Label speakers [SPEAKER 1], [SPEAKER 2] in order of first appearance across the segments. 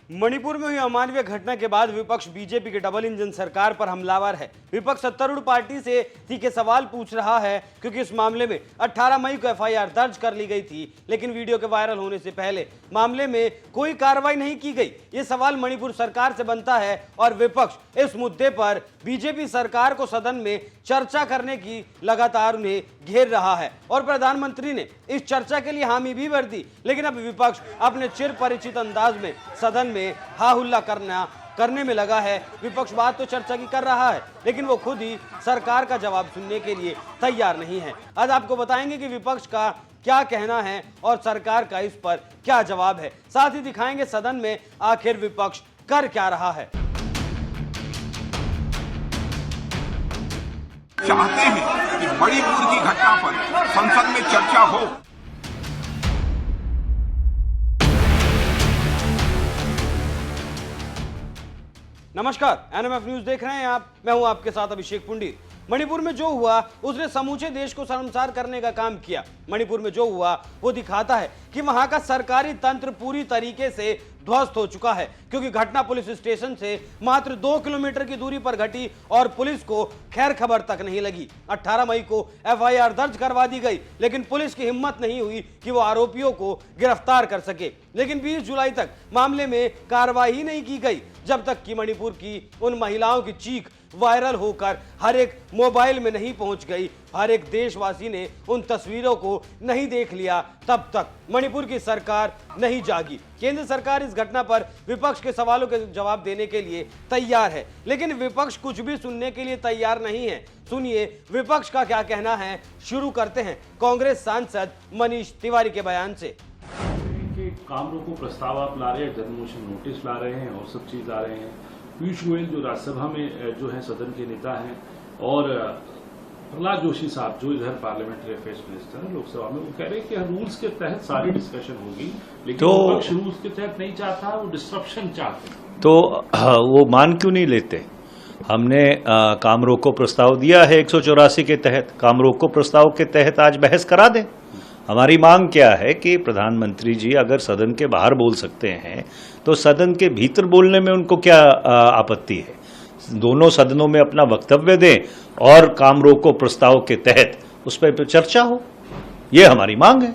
[SPEAKER 1] मणिपुर में हुई अमानवीय घटना के बाद विपक्ष बीजेपी के डबल इंजन सरकार पर हमलावर है। विपक्ष सत्तारूढ़ पार्टी से तीखे सवाल पूछ रहा है क्योंकि इस मामले में 18 मई को एफआईआर दर्ज कर ली गई थी, लेकिन वीडियो के वायरल होने से पहले मामले में कोई कार्रवाई नहीं की गई। ये सवाल मणिपुर सरकार से बनता है और विपक्ष इस मुद्दे पर बीजेपी सरकार को सदन में चर्चा करने की लगातार उन्हें घेर रहा है और प्रधानमंत्री ने इस चर्चा के लिए हामी भी भर दी, लेकिन अब विपक्ष अपने चिर परिचित अंदाज में सदन में हा हुल्ला करने में लगा है। विपक्ष बात तो चर्चा की कर रहा है, लेकिन वो खुद ही सरकार का जवाब सुनने के लिए तैयार नहीं है। आज आपको बताएंगे कि विपक्ष का क्या कहना है और सरकार का इस पर क्या जवाब है। साथ ही दिखाएंगे सदन में आखिर विपक्ष कर क्या रहा है।
[SPEAKER 2] चाहते हैं कि मणिपुर की घटना पर संसद में चर्चा हो।
[SPEAKER 1] नमस्कार, एनएमएफ न्यूज देख रहे हैं आप। मैं हूं आपके साथ अभिषेक पुंडीर। मणिपुर में जो हुआ उसने समूचे देश को शर्मसार करने का काम किया। मणिपुर में जो हुआ वो दिखाता है कि वहां का सरकारी तंत्र पूरी तरीके से ध्वस्त हो चुका है, क्योंकि घटना पुलिस स्टेशन से मात्र 2 किलोमीटर की दूरी पर घटी और पुलिस को खैर खबर तक नहीं लगी। 18 मई को एफआईआर दर्ज करवा दी गई, लेकिन पुलिस की हिम्मत नहीं हुई कि वो आरोपियों को गिरफ्तार कर सके। लेकिन 20 जुलाई तक मामले में कार्रवाई नहीं की गई, जब तक कि मणिपुर की उन महिलाओं की चीख वायरल होकर हर एक मोबाइल में नहीं पहुंच गई, हर एक देशवासी ने उन तस्वीरों को नहीं देख लिया, तब तक मणिपुर की सरकार नहीं जागी। केंद्र सरकार इस घटना पर विपक्ष के सवालों के जवाब देने के लिए तैयार है, लेकिन विपक्ष कुछ भी सुनने के लिए तैयार नहीं है। सुनिए विपक्ष का क्या कहना है। शुरू करते हैं कांग्रेस सांसद मनीष तिवारी के बयान से।
[SPEAKER 3] काम रोको प्रस्ताव आप ला रहे हैं, जन मोशन नोटिस ला रहे हैं और सब चीज ला रहे हैं। पीयूष गोयल जो राज्यसभा में जो है सदन के नेता हैं, और प्रहलाद जोशी साहब जो इधर पार्लियामेंट्री अफेयर्स मिनिस्टर है लोकसभा में, वो कह रहे हैं कि रूल्स के तहत सारी डिस्कशन होगी, लेकिन विपक्ष रूल्स के तहत नहीं चाहता, वो डिस्ट्रप्शन चाहते हैं।
[SPEAKER 4] तो वो मान क्यों नहीं लेते? हमने काम रोको प्रस्ताव दिया है 184 के तहत। काम रोको प्रस्ताव के तहत आज बहस करा दें। हमारी मांग क्या है कि प्रधानमंत्री जी अगर सदन के बाहर बोल सकते हैं तो सदन के भीतर बोलने में उनको क्या आपत्ति है? दोनों सदनों में अपना वक्तव्य दें और काम रोको प्रस्ताव के तहत उस पर चर्चा हो, ये हमारी मांग है।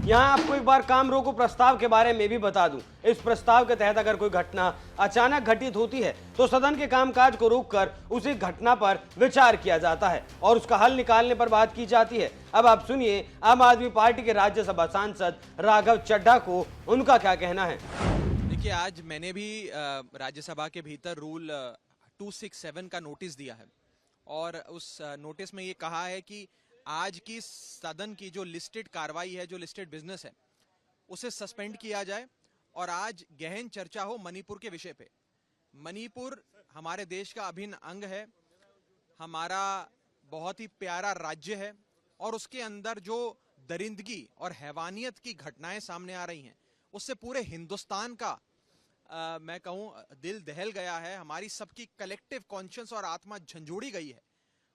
[SPEAKER 1] यहाँ आपको एक बार काम रोको प्रस्ताव के बारे में भी बता दूं। इस प्रस्ताव के तहत अगर कोई घटना अचानक घटित होती है तो सदन के कामकाज को रोककर उसी घटना पर विचार किया जाता है और उसका हल निकालने पर बात की जाती है। अब आप सुनिए आम आदमी पार्टी के राज्यसभा सांसद राघव चड्ढा को उनका क्या कहना है।
[SPEAKER 5] देखिए, आज मैंने भी राज्यसभा के भीतर रूल 267 का नोटिस दिया है और उस नोटिस में ये कहा है कि आज की सदन की जो लिस्टेड कार्रवाई है, जो लिस्टेड बिजनेस है, उसे सस्पेंड किया जाए और आज गहन चर्चा हो मणिपुर के विषय पे। मणिपुर हमारे देश का अभिन्न अंग है, हमारा बहुत ही प्यारा राज्य है और उसके अंदर जो दरिंदगी और हैवानियत की घटनाएं सामने आ रही हैं, उससे पूरे हिंदुस्तान का मैं कहूँ दिल दहल गया है। हमारी सबकी कलेक्टिव कॉन्शियस और आत्मा झंझोड़ी गई है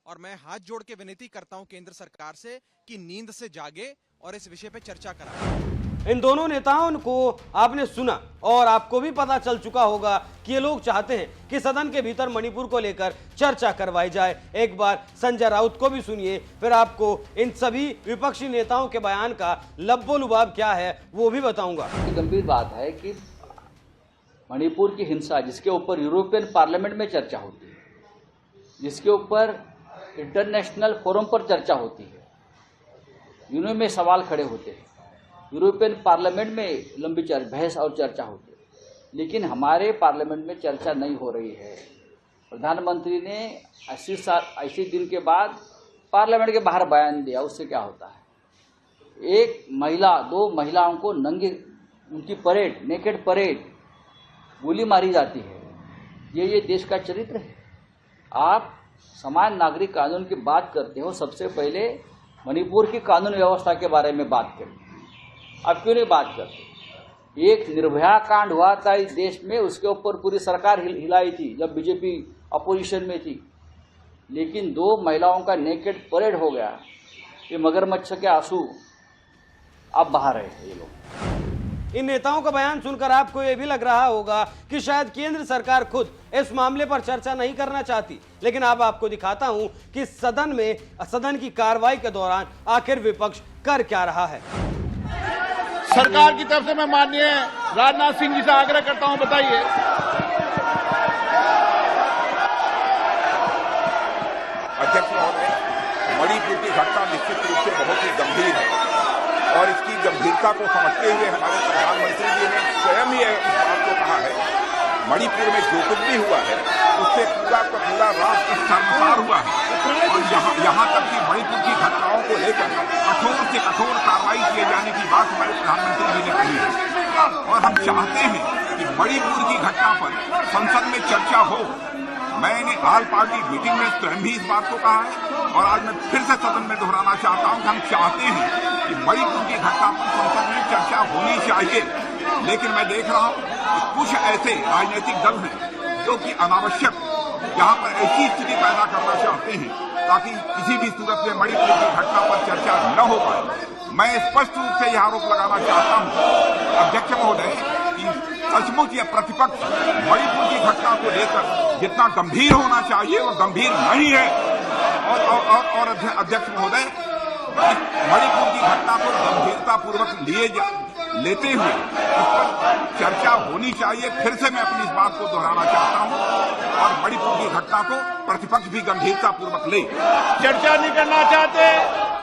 [SPEAKER 5] और मैं हाथ जोड़ के विनती करता हूं केंद्र सरकार से कि नींद से जागे और इस विषय पे चर्चा कराएं।
[SPEAKER 1] इन दोनों नेताओं को आपने सुना और आपको भी पता चल चुका होगा कि ये लोग चाहते हैं कि सदन के भीतर मणिपुर को लेकर चर्चा करवाई जाए। एक बार संजय राउत को भी सुनिए, फिर आपको इन सभी विपक्षी नेताओं के बयान का लब्बो लुबाब क्या है वो भी बताऊंगा।
[SPEAKER 6] गंभीर बात है कि मणिपुर की हिंसा जिसके ऊपर यूरोपियन पार्लियामेंट में चर्चा होती है, जिसके ऊपर इंटरनेशनल फोरम पर चर्चा होती है, यूएन में सवाल खड़े होते हैं, यूरोपियन पार्लियामेंट में लंबी बहस और चर्चा होती है, लेकिन हमारे पार्लियामेंट में चर्चा नहीं हो रही है। प्रधानमंत्री ने 80 दिन के बाद पार्लियामेंट के बाहर बयान दिया, उससे क्या होता है? एक महिला, 2 महिलाओं को नंगे, उनकी परेड, नेकेड परेड, गोली मारी जाती है। ये देश का चरित्र है। आप समान नागरिक कानून की बात करते हो, सबसे पहले मणिपुर की कानून व्यवस्था के बारे में बात करें। आप क्यों नहीं बात करते? एक निर्भया कांड हुआ था इस देश में, उसके ऊपर पूरी सरकार हिलाई थी जब बीजेपी अपोजिशन में थी, लेकिन 2 महिलाओं का नेकेड परेड हो गया। ये मगरमच्छ के आंसू अब बहा रहे हैं ये लोग।
[SPEAKER 1] इन नेताओं का बयान सुनकर आपको यह भी लग रहा होगा कि शायद केंद्र सरकार खुद इस मामले पर चर्चा नहीं करना चाहती, लेकिन अब आपको दिखाता हूं कि सदन की कार्रवाई के दौरान आखिर विपक्ष कर क्या रहा है।
[SPEAKER 7] सरकार की तरफ से मैं माननीय राजनाथ सिंह जी से आग्रह करता हूं, बताइए।
[SPEAKER 2] अध्यक्ष महोदय, मणिपुर की घटना निश्चित रूप से बहुत ही गंभीर है और इसकी गंभीरता को समझते हुए हमारे प्रधानमंत्री जी ने स्वयं ही इस बात को कहा है, मणिपुर में जो कुछ भी हुआ है उससे पूरा का पूरा राष्ट्र शर्मसार हुआ है और यहाँ तक कि मणिपुर की घटनाओं को लेकर कठोर से कठोर कार्रवाई किए जाने की बात हमारे प्रधानमंत्री जी ने कही है और हम चाहते हैं कि मणिपुर की घटना पर संसद में चर्चा हो। मैंने ऑल पार्टी मीटिंग में स्वयं भी इस बात को कहा है और आज मैं फिर से सदन में दोहराना चाहता हूं कि हम चाहते हैं कि मणिपुर की घटना पर संसद में चर्चा होनी चाहिए, लेकिन मैं देख रहा हूं कि कुछ ऐसे राजनीतिक दल हैं जो कि अनावश्यक यहाँ पर ऐसी स्थिति पैदा करना चाहते हैं ताकि किसी भी सूरत में मणिपुर की घटना पर चर्चा न हो पाए। मैं स्पष्ट रूप से यह आरोप लगाना चाहता हूं अध्यक्ष महोदय कि सचमुच यह प्रतिपक्ष मणिपुर की घटना को लेकर जितना गंभीर होना चाहिए वो गंभीर नहीं है और अध्यक्ष महोदय मणिपुर की घटना को गंभीरतापूर्वक लेते हुए इस पर चर्चा होनी चाहिए। फिर से मैं अपनी इस बात को दोहराना चाहता हूं और मणिपुर की घटना को प्रतिपक्ष भी गंभीरतापूर्वक ले।
[SPEAKER 7] चर्चा नहीं करना चाहते।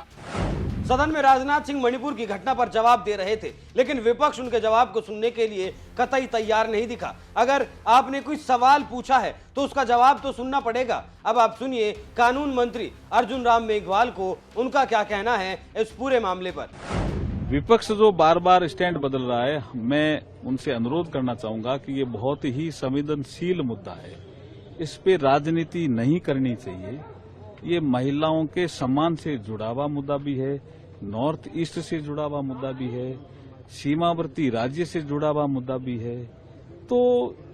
[SPEAKER 1] सदन में राजनाथ सिंह मणिपुर की घटना पर जवाब दे रहे थे, लेकिन विपक्ष उनके जवाब को सुनने के लिए कतई तैयार नहीं दिखा। अगर आपने कोई सवाल पूछा है तो उसका जवाब तो सुनना पड़ेगा। अब आप सुनिए कानून मंत्री अर्जुन राम मेघवाल को उनका क्या कहना है इस पूरे मामले पर।
[SPEAKER 8] विपक्ष जो बार बार स्टैंड बदल रहा है, मैं उनसे अनुरोध करना चाहूंगा कि ये बहुत ही संवेदनशील मुद्दा है, इस पे राजनीति नहीं करनी चाहिए। ये महिलाओं के सम्मान से जुड़ा हुआ मुद्दा भी है, नॉर्थ ईस्ट से जुड़ा हुआ मुद्दा भी है, सीमावर्ती राज्य से जुड़ा हुआ मुद्दा भी है। तो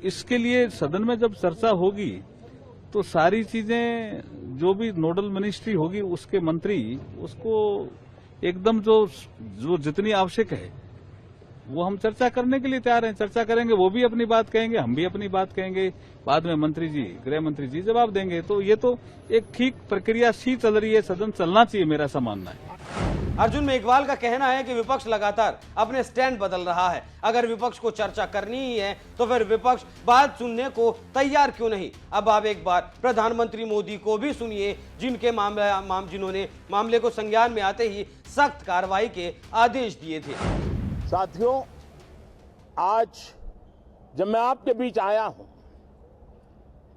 [SPEAKER 8] इसके लिए सदन में जब चर्चा होगी तो सारी चीजें जो भी नोडल मिनिस्ट्री होगी उसके मंत्री उसको एकदम जो जितनी आवश्यक है वो हम चर्चा करने के लिए तैयार हैं। चर्चा करेंगे, वो भी अपनी बात कहेंगे, हम भी अपनी बात कहेंगे, बाद में मंत्री जी, गृह मंत्री जी जवाब देंगे। तो ये तो एक ठीक प्रक्रिया सी चल रही है, सदन चलना चाहिए, मेरा ऐसा मानना है।
[SPEAKER 1] अर्जुन मेघवाल का कहना है कि विपक्ष लगातार अपने स्टैंड बदल रहा है। अगर विपक्ष को चर्चा करनी ही है तो फिर विपक्ष बात सुनने को तैयार क्यों नहीं। अब आप एक बार प्रधानमंत्री मोदी को भी सुनिए, जिन्होंने मामले को संज्ञान में आते ही सख्त कार्रवाई के आदेश दिए थे।
[SPEAKER 7] साथियों, आज जब मैं आपके बीच आया हूं,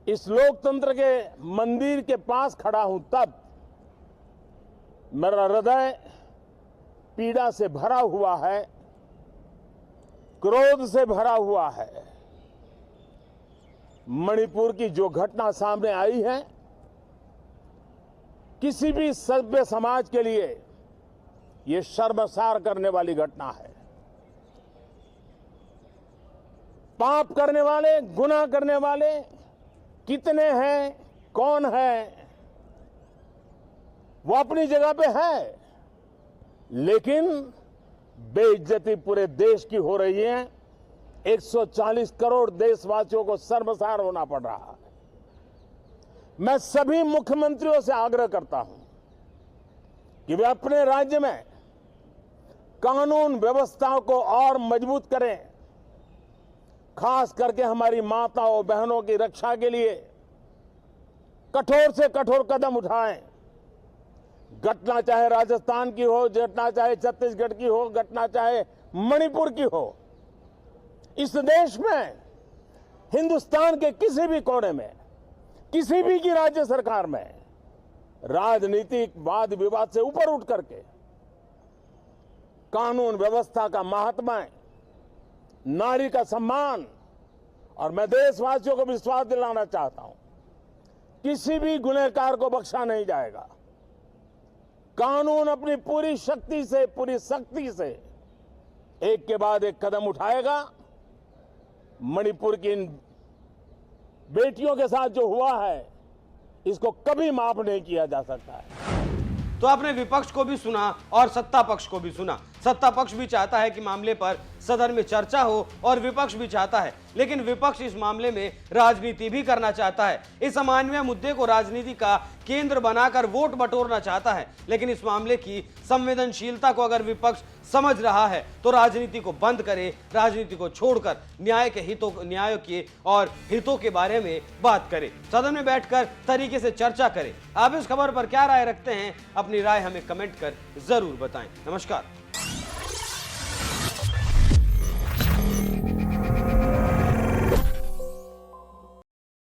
[SPEAKER 7] इस लोकतंत्र के मंदिर के पास खड़ा हूं, तब मेरा हृदय पीड़ा से भरा हुआ है, क्रोध से भरा हुआ है। मणिपुर की जो घटना सामने आई है, किसी भी सभ्य समाज के लिए यह शर्मसार करने वाली घटना है। पाप करने वाले, गुनाह करने वाले कितने हैं, कौन है, वो अपनी जगह पे है, लेकिन बेइज्जती पूरे देश की हो रही है। 140 करोड़ देशवासियों को शर्मसार होना पड़ रहा है। मैं सभी मुख्यमंत्रियों से आग्रह करता हूं कि वे अपने राज्य में कानून व्यवस्था को और मजबूत करें, खास करके हमारी माताओं बहनों की रक्षा के लिए कठोर से कठोर कदम उठाएं। घटना चाहे राजस्थान की हो, घटना चाहे छत्तीसगढ़ की हो, घटना चाहे मणिपुर की हो, इस देश में, हिंदुस्तान के किसी भी कोने में, किसी भी की राज्य सरकार में राजनीतिक वाद विवाद से ऊपर उठ करके कानून व्यवस्था का महात्मा, नारी का सम्मान, और मैं देशवासियों को विश्वास दिलाना चाहता हूं, किसी भी गुनहगार को बख्शा नहीं जाएगा। कानून अपनी पूरी शक्ति से, पूरी सख्ती से एक के बाद एक कदम उठाएगा। मणिपुर की इन बेटियों के साथ जो हुआ है, इसको कभी माफ नहीं किया जा सकता है।
[SPEAKER 1] तो आपने विपक्ष को भी सुना और सत्ता पक्ष को भी सुना। सत्ता पक्ष भी चाहता है कि मामले पर सदन में चर्चा हो और विपक्ष भी चाहता है, लेकिन विपक्ष इस मामले में राजनीति भी करना चाहता है। इस अमानवीय मुद्दे को राजनीति का केंद्र बनाकर वोट बटोरना चाहता है, लेकिन इस मामले की संवेदनशीलता को अगर विपक्ष समझ रहा है तो राजनीति को बंद करे, राजनीति को छोड़कर न्याय के और हितों के बारे में बात करे, सदन में बैठकर तरीके से चर्चा करे। आप इस खबर पर क्या राय रखते हैं? अपनी राय हमें कमेंट कर जरूर बताएं। नमस्कार।